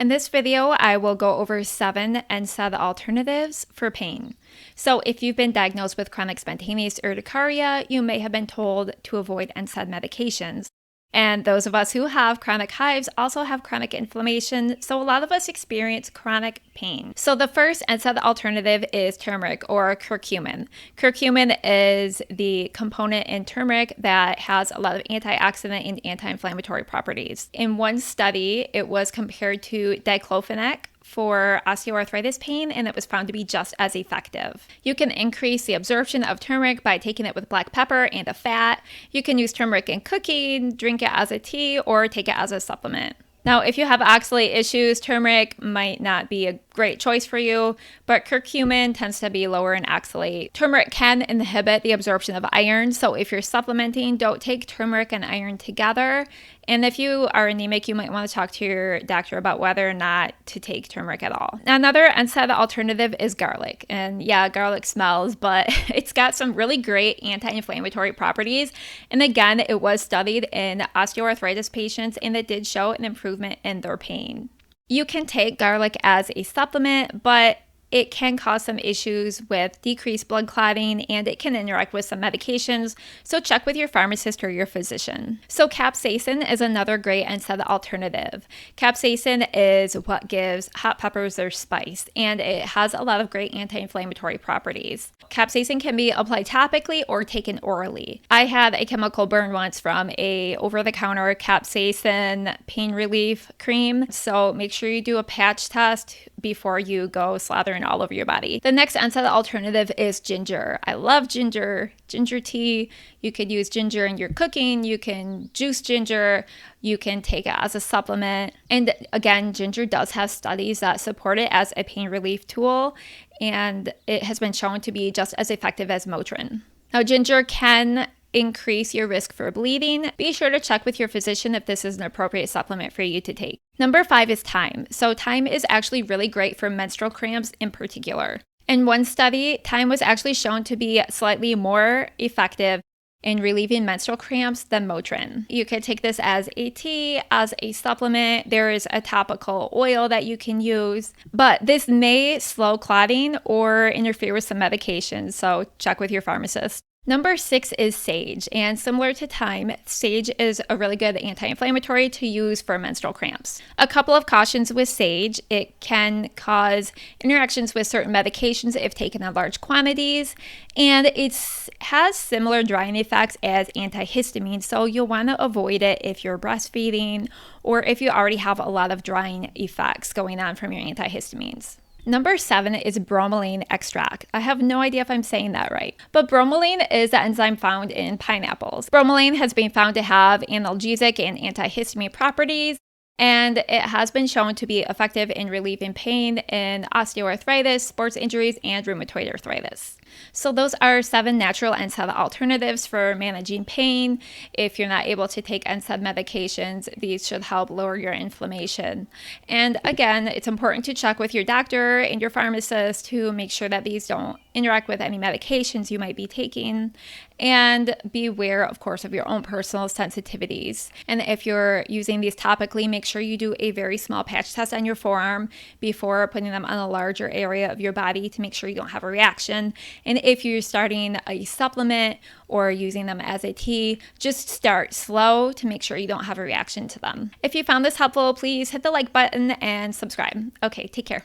In this video, I will go over 7 NSAID alternatives for pain. So if you've been diagnosed with chronic spontaneous urticaria, you may have been told to avoid NSAID medications. And those of us who have chronic hives also have chronic inflammation, so a lot of us experience chronic pain. So the first NSAID alternative is turmeric or curcumin. Curcumin is the component in turmeric that has a lot of antioxidant and anti-inflammatory properties. In one study, it was compared to diclofenac for osteoarthritis pain, and it was found to be just as effective. You can increase the absorption of turmeric by taking it with black pepper and a fat. You can use turmeric in cooking, drink it as a tea, or take it as a supplement. Now, if you have oxalate issues, turmeric might not be a great choice for you, but curcumin tends to be lower in oxalate. Turmeric can inhibit the absorption of iron, so if you're supplementing, don't take turmeric and iron together. And if you are anemic, you might want to talk to your doctor about whether or not to take turmeric at all. Another NSAID alternative is garlic. And yeah, garlic smells, but it's got some really great anti-inflammatory properties. And again, it was studied in osteoarthritis patients, and it did show an improvement in their pain. You can take garlic as a supplement, but it can cause some issues with decreased blood clotting, and it can interact with some medications, so check with your pharmacist or your physician. So capsaicin is another great NSAID alternative. Capsaicin is what gives hot peppers their spice, and it has a lot of great anti-inflammatory properties. Capsaicin can be applied topically or taken orally. I had a chemical burn once from a over-the-counter capsaicin pain relief cream, so make sure you do a patch test before you go slathering all over your body. The next NSAID alternative is ginger. I love ginger tea. You could use ginger in your cooking. You can juice ginger. You can take it as a supplement. And again, ginger does have studies that support it as a pain relief tool, and it has been shown to be just as effective as Motrin. Now, ginger can increase your risk for bleeding. Be sure to check with your physician if this is an appropriate supplement for you to take. Number 5 is thyme. So thyme is actually really great for menstrual cramps in particular. In one study, thyme was actually shown to be slightly more effective in relieving menstrual cramps than Motrin. You could take this as a tea, as a supplement. There is a topical oil that you can use, but this may slow clotting or interfere with some medications, so check with your pharmacist. Number 6 is sage, and similar to thyme, sage is a really good anti-inflammatory to use for menstrual cramps. A couple of cautions with sage: it can cause interactions with certain medications if taken in large quantities, and it has similar drying effects as antihistamine, so you'll want to avoid it if you're breastfeeding or if you already have a lot of drying effects going on from your antihistamines. Number 7 is bromelain extract. I have no idea if I'm saying that right, but bromelain is the enzyme found in pineapples. Bromelain has been found to have analgesic and antihistamine properties, and it has been shown to be effective in relieving pain in osteoarthritis, sports injuries, and rheumatoid arthritis. So those are 7 natural NSAID alternatives for managing pain. If you're not able to take NSAID medications, these should help lower your inflammation. And again, it's important to check with your doctor and your pharmacist to make sure that these don't interact with any medications you might be taking. And be aware, of course, of your own personal sensitivities. And if you're using these topically, make sure you do a very small patch test on your forearm before putting them on a larger area of your body to make sure you don't have a reaction. And if you're starting a supplement or using them as a tea, just start slow to make sure you don't have a reaction to them. If you found this helpful, please hit the like button and subscribe. Okay, take care.